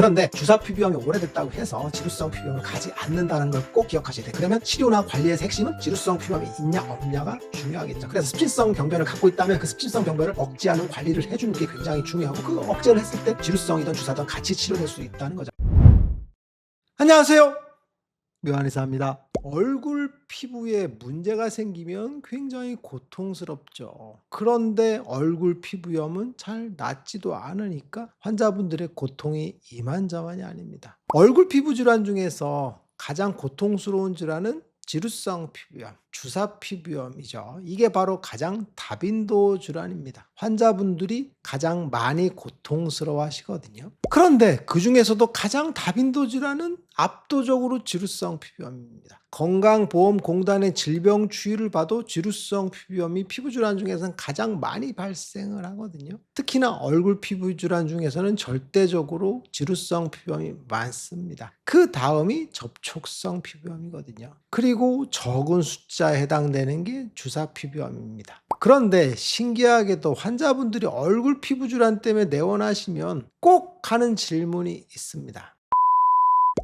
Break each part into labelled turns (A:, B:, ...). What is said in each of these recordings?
A: 그런데 주사 피부염이 오래됐다고 해서 지루성 피부염을 가지 않는다는 걸 꼭 기억하셔야 돼요. 그러면 치료나 관리의 핵심은 지루성 피부염이 있냐 없냐가 중요하겠죠. 그래서 습진성 병변을 갖고 있다면 그 습진성 병변을 억제하는 관리를 해주는 게 굉장히 중요하고, 그 억제를 했을 때 지루성이든 주사든 같이 치료될 수 있다는 거죠. 안녕하세요, 묘한의사입니다. 얼굴 피부에 문제가 생기면 굉장히 고통스럽죠. 그런데 얼굴 피부염은 잘 낫지도 않으니까 환자분들의 고통이 이만저만이 아닙니다. 얼굴 피부 질환 중에서 가장 고통스러운 질환은 지루성 피부염, 주사 피부염이죠. 이게 바로 가장 다빈도 질환입니다. 환자분들이 가장 많이 고통스러워 하시거든요. 그런데 그 중에서도 가장 다빈도 질환은 압도적으로 지루성 피부염입니다. 건강보험공단의 질병 추이를 봐도 지루성 피부염이 피부질환 중에서는 가장 많이 발생을 하거든요. 특히나 얼굴 피부질환 중에서는 절대적으로 지루성 피부염이 많습니다. 그 다음이 접촉성 피부염이거든요. 그리고 적은 숫자에 해당되는 게 주사 피부염입니다. 그런데 신기하게도 환자분들이 얼굴 피부질환 때문에 내원하시면 꼭 하는 질문이 있습니다.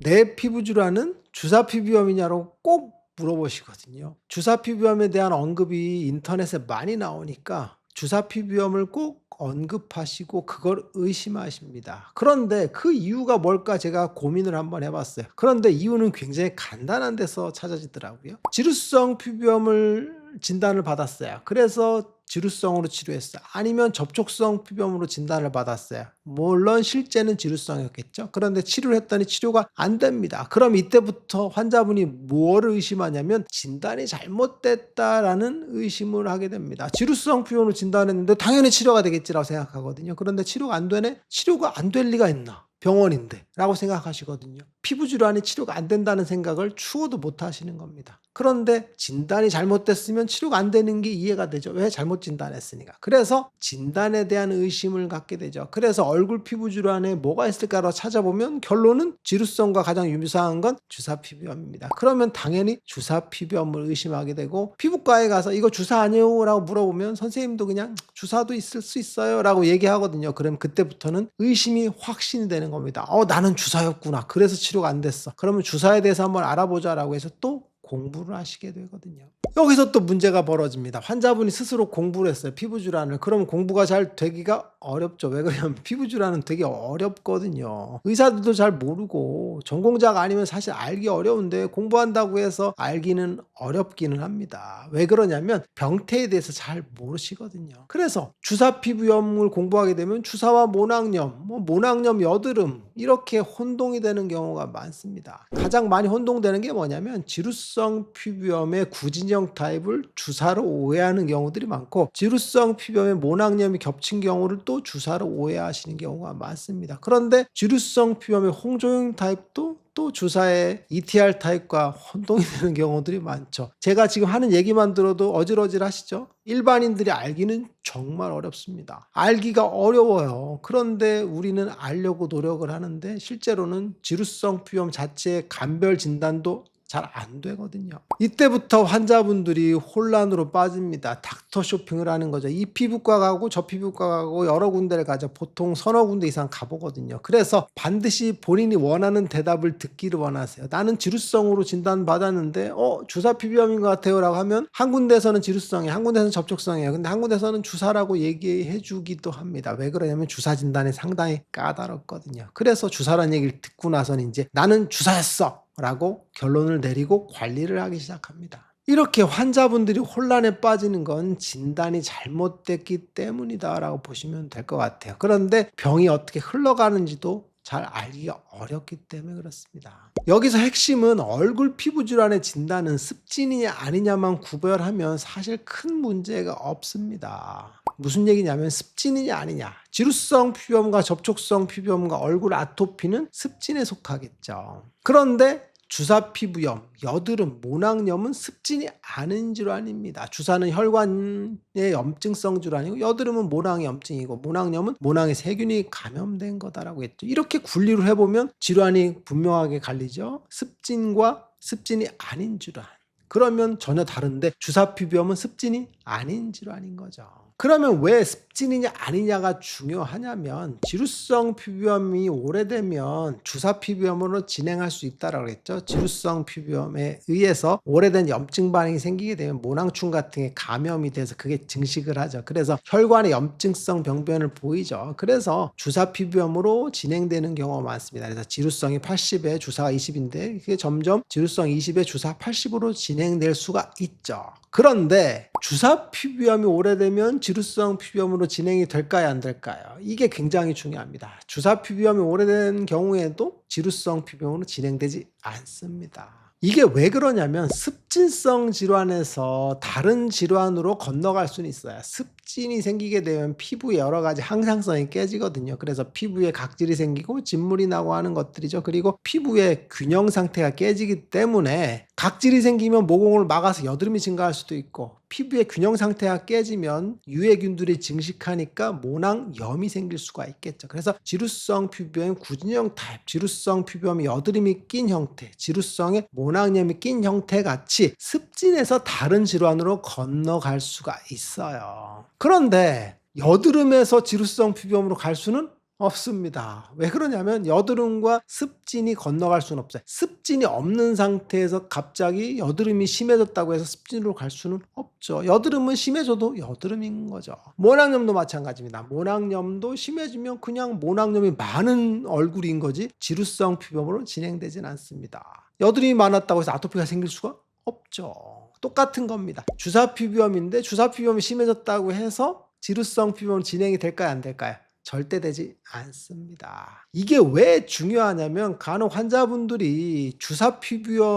A: 내 피부질환은 주사 피부염이냐고 꼭 물어보시거든요. 주사 피부염에 대한 언급이 인터넷에 많이 나오니까 주사 피부염을 꼭 언급하시고 그걸 의심하십니다. 그런데 그 이유가 뭘까 제가 고민을 한번 해봤어요. 그런데 이유는 굉장히 간단한 데서 찾아지더라고요. 지루성 피부염을 진단을 받았어요. 그래서 지루성으로 치료했어요. 아니면 접촉성 피부염으로 진단을 받았어요. 물론 실제는 지루성이었겠죠. 그런데 치료를 했더니 치료가 안 됩니다. 그럼 이때부터 환자분이 뭐를 의심하냐면 진단이 잘못됐다라는 의심을 하게 됩니다. 지루성 피부염으로 진단했는데 당연히 치료가 되겠지라고 생각하거든요. 그런데 치료가 안 되네? 치료가 안 될 리가 있나? 병원인데 라고 생각하시거든요. 피부질환이 치료가 안 된다는 생각을 추호도 못 하시는 겁니다. 그런데 진단이 잘못됐으면 치료가 안 되는 게 이해가 되죠. 왜? 잘못 진단했으니까. 그래서 진단에 대한 의심을 갖게 되죠. 그래서 얼굴 피부질환에 뭐가 있을까로 찾아보면 결론은 지루성과 가장 유사한 건 주사 피부염입니다. 그러면 당연히 주사 피부염을 의심하게 되고, 피부과에 가서 이거 주사 아니에요? 라고 물어보면 선생님도 그냥 주사도 있을 수 있어요 라고 얘기하거든요. 그럼 그때부터는 의심이 확신이 되는 겁니다. 나는 주사였구나. 그래서 치료가 안 됐어. 그러면 주사에 대해서 한번 알아보자라고 해서 또 공부를 하시게 되거든요. 여기서 또 문제가 벌어집니다. 환자분이 스스로 공부를 했어요. 피부질환을. 그러면 공부가 잘 되기가 어렵죠. 왜 그러냐면 피부질환은 되게 어렵거든요. 의사들도 잘 모르고 전공자가 아니면 사실 알기 어려운데 공부한다고 해서 알기는 어렵기는 합니다. 왜 그러냐면 병태에 대해서 잘 모르시거든요. 그래서 주사 피부염을 공부하게 되면 주사와 모낭염, 모낭염 여드름 이렇게 혼동이 되는 경우가 많습니다. 가장 많이 혼동되는 게 뭐냐면 지루성 피부염의 구진형 타입을 주사로 오해하는 경우들이 많고, 지루성 피부염의 모낭염이 겹친 경우를 또 주사로 오해하시는 경우가 많습니다. 그런데 지루성 피부염의 홍조형 타입도 또 주사의 ETR 타입과 혼동이 되는 경우들이 많죠. 제가 지금 하는 얘기만 들어도 어질어질하시죠? 일반인들이 알기는 정말 어렵습니다. 알기가 어려워요. 그런데 우리는 알려고 노력을 하는데 실제로는 지루성 피부염 자체의 감별 진단도 잘 안 되거든요. 이때부터 환자분들이 혼란으로 빠집니다. 닥터 쇼핑을 하는 거죠. 이 피부과 가고 저 피부과 가고 여러 군데를 가죠. 보통 서너 군데 이상 가보거든요. 그래서 반드시 본인이 원하는 대답을 듣기를 원하세요. 나는 지루성으로 진단받았는데 주사 피부염인 것 같아요 라고 하면 한 군데에서는 지루성이에요, 한 군데에서는 접촉성이에요. 근데 한 군데에서는 주사라고 얘기해 주기도 합니다. 왜 그러냐면 주사 진단이 상당히 까다롭거든요. 그래서 주사라는 얘기를 듣고 나서는 이제 나는 주사였어 라고 결론을 내리고 관리를 하기 시작합니다. 이렇게 환자분들이 혼란에 빠지는 건 진단이 잘못됐기 때문이다 라고 보시면 될 것 같아요. 그런데 병이 어떻게 흘러가는지도 잘 알기가 어렵기 때문에 그렇습니다. 여기서 핵심은 얼굴 피부 질환의 진단은 습진이냐 아니냐만 구별하면 사실 큰 문제가 없습니다. 무슨 얘기냐면 습진이냐 아니냐, 지루성 피부염과 접촉성 피부염과 얼굴 아토피는 습진에 속하겠죠. 그런데 주사 피부염, 여드름, 모낭염은 습진이 아닌 질환입니다. 주사는 혈관의 염증성 질환이고 여드름은 모낭의 염증이고 모낭염은 모낭의 세균이 감염된 거다라고 했죠. 이렇게 분리를 해보면 질환이 분명하게 갈리죠. 습진과 습진이 아닌 질환. 그러면 전혀 다른데 주사 피부염은 습진이 아닌 질환인 거죠. 그러면 왜 습진이냐 아니냐가 중요하냐면 지루성 피부염이 오래되면 주사 피부염으로 진행할 수 있다라고 했죠. 지루성 피부염에 의해서 오래된 염증 반응이 생기게 되면 모낭충 같은 게 감염이 돼서 그게 증식을 하죠. 그래서 혈관에 염증성 병변을 보이죠. 그래서 주사 피부염으로 진행되는 경우가 많습니다. 그래서 지루성이 80에 주사가 20인데 그게 점점 지루성 20에 주사 80으로 진행될 수가 있죠. 그런데 주사 피부염이 오래되면 지루성 피부염으로 진행이 될까요, 안 될까요? 이게 굉장히 중요합니다. 주사 피부염이 오래된 경우에도 지루성 피부염으로 진행되지 않습니다. 이게 왜 그러냐면 습진성 질환에서 다른 질환으로 건너갈 수는 있어요. 습진이 생기게 되면 피부에 여러 가지 항상성이 깨지거든요. 그래서 피부에 각질이 생기고 진물이 나고 하는 것들이죠. 그리고 피부의 균형 상태가 깨지기 때문에 각질이 생기면 모공을 막아서 여드름이 증가할 수도 있고 피부의 균형 상태가 깨지면 유해균들이 증식하니까 모낭염이 생길 수가 있겠죠. 그래서 지루성 피부염 구진형 타입, 지루성 피부염이 여드름이 낀 형태, 지루성에 모낭염이 낀 형태 같이 습진에서 다른 질환으로 건너갈 수가 있어요. 그런데 여드름에서 지루성 피부염으로 갈 수는 없습니다. 왜 그러냐면 여드름과 습진이 건너갈 수는 없어요. 습진이 없는 상태에서 갑자기 여드름이 심해졌다고 해서 습진으로 갈 수는 없죠. 여드름은 심해져도 여드름인 거죠. 모낭염도 마찬가지입니다. 모낭염도 심해지면 그냥 모낭염이 많은 얼굴인 거지 지루성 피부염으로 진행되진 않습니다. 여드름이 많았다고 해서 아토피가 생길 수가 없죠. 똑같은 겁니다. 주사 피부염인데 주사 피부염이 심해졌다고 해서 지루성 피부염 진행이 될까요, 안 될까요? 절대 되지 않습니다. 이게 왜 중요하냐면 간혹 환자분들이 주사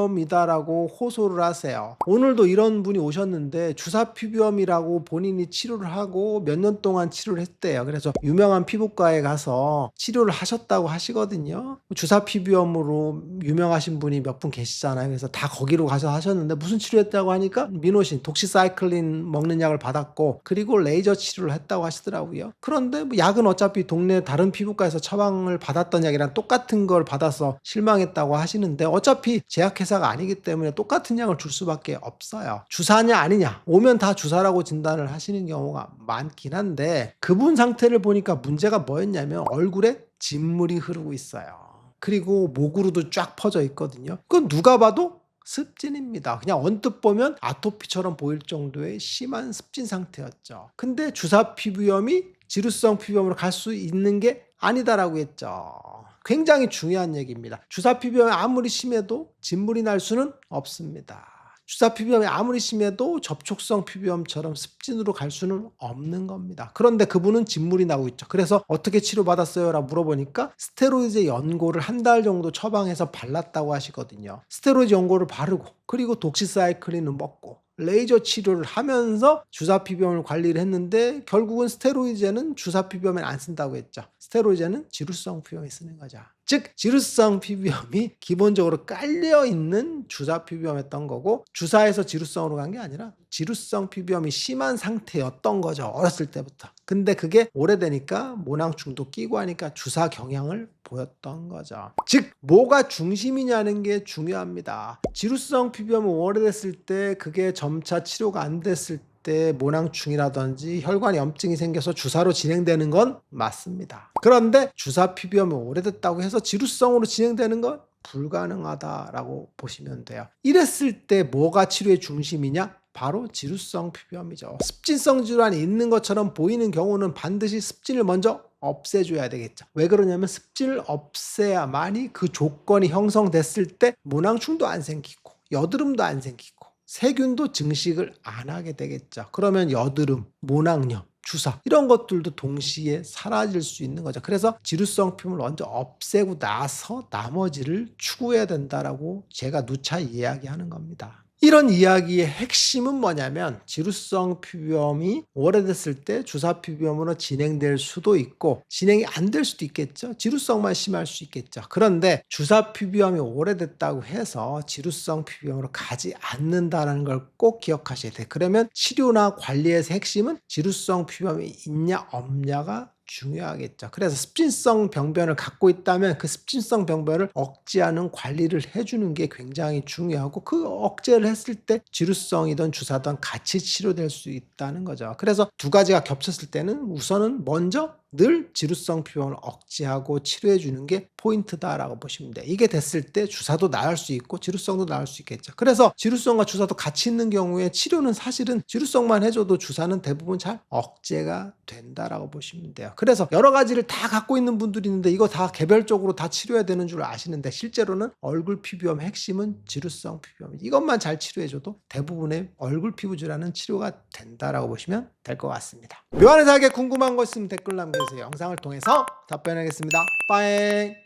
A: 피부염이다라고 호소를 하세요. 오늘도 이런 분이 오셨는데 주사 피부염이라고 본인이 치료를 하고 몇 년 동안 치료를 했대요. 그래서 유명한 피부과에 가서 치료를 하셨다고 하시거든요. 주사 피부염으로 유명하신 분이 몇 분 계시잖아요. 그래서 다 거기로 가서 하셨는데 무슨 치료했다고 하니까 미노신, 독시사이클린 먹는 약을 받았고 그리고 레이저 치료를 했다고 하시더라고요. 그런데 뭐 약은 어차피 동네 다른 피부과에서 처방을 받았던 약이랑 똑같은 걸 받아서 실망했다고 하시는데 어차피 제약회사가 아니기 때문에 똑같은 약을 줄 수밖에 없어요. 주사냐 아니냐 오면 다 주사라고 진단을 하시는 경우가 많긴 한데 그분 상태를 보니까 문제가 뭐였냐면 얼굴에 진물이 흐르고 있어요. 그리고 목으로도 쫙 퍼져 있거든요. 그건 누가 봐도 습진입니다. 그냥 언뜻 보면 아토피처럼 보일 정도의 심한 습진 상태였죠. 근데 주사 피부염이 지루성 피부염으로 갈 수 있는 게 아니다라고 했죠. 굉장히 중요한 얘기입니다. 주사 피부염이 아무리 심해도 진물이 날 수는 없습니다. 주사 피부염이 아무리 심해도 접촉성 피부염처럼 습진으로 갈 수는 없는 겁니다. 그런데 그분은 진물이 나고 있죠. 그래서 어떻게 치료받았어요? 라고 물어보니까 스테로이드 연고를 한 달 정도 처방해서 발랐다고 하시거든요. 스테로이드 연고를 바르고 그리고 독시사이클린을 먹고 레이저 치료를 하면서 주사 피부염을 관리를 했는데 결국은 스테로이드제는 주사 피부염에 안 쓴다고 했죠. 스테로이드제는 지루성 피부염에 쓰는 거죠. 즉 지루성 피부염이 기본적으로 깔려있는 주사 피부염이었던 거고 주사에서 지루성으로 간 게 아니라 지루성 피부염이 심한 상태였던 거죠. 어렸을 때부터. 근데 그게 오래되니까 모낭충도 끼고 하니까 주사 경향을 보였던 거죠. 즉 뭐가 중심이냐는 게 중요합니다. 지루성 피부염은 오래됐을 때 그게 점차 치료가 안 됐을 때 모낭충이라든지 혈관 염증이 생겨서 주사로 진행되는 건 맞습니다. 그런데 주사 피부염이 오래됐다고 해서 지루성으로 진행되는 건 불가능하다라고 보시면 돼요. 이랬을 때 뭐가 치료의 중심이냐? 바로 지루성 피부염이죠. 습진성 질환이 있는 것처럼 보이는 경우는 반드시 습진을 먼저 없애줘야 되겠죠. 왜 그러냐면 습진을 없애야만이 그 조건이 형성됐을 때 모낭충도 안 생기고 여드름도 안 생기고 세균도 증식을 안 하게 되겠죠. 그러면 여드름, 모낭염, 주사 이런 것들도 동시에 사라질 수 있는 거죠. 그래서 지루성 피부염을 먼저 없애고 나서 나머지를 추구해야 된다라고 제가 누차 이야기하는 겁니다. 이런 이야기의 핵심은 뭐냐면 지루성 피부염이 오래됐을 때 주사 피부염으로 진행될 수도 있고 진행이 안 될 수도 있겠죠. 지루성만 심할 수 있겠죠. 그런데 주사 피부염이 오래됐다고 해서 지루성 피부염으로 가지 않는다는 걸 꼭 기억하셔야 돼요. 그러면 치료나 관리에서 핵심은 지루성 피부염이 있냐 없냐가 중요하겠죠. 그래서 습진성 병변을 갖고 있다면 그 습진성 병변을 억제하는 관리를 해주는 게 굉장히 중요하고 그 억제를 했을 때 지루성이든 주사든 같이 치료될 수 있다는 거죠. 그래서 두 가지가 겹쳤을 때는 우선은 먼저 늘 지루성 피부염을 억제하고 치료해 주는 게 포인트다라고 보시면 돼요. 이게 됐을 때 주사도 나을 수 있고 지루성도 나을 수 있겠죠. 그래서 지루성과 주사도 같이 있는 경우에 치료는 사실은 지루성만 해줘도 주사는 대부분 잘 억제가 된다라고 보시면 돼요. 그래서 여러 가지를 다 갖고 있는 분들이 있는데 이거 다 개별적으로 다 치료해야 되는 줄 아시는데 실제로는 얼굴 피부염 핵심은 지루성 피부염. 이것만 잘 치료해줘도 대부분의 얼굴 피부 질환은 치료가 된다라고 보시면 될 것 같습니다. 묘한의사에게 궁금한 거 있으면 댓글 남겨주세요. 영상을 통해서 답변하겠습니다. 빠잉.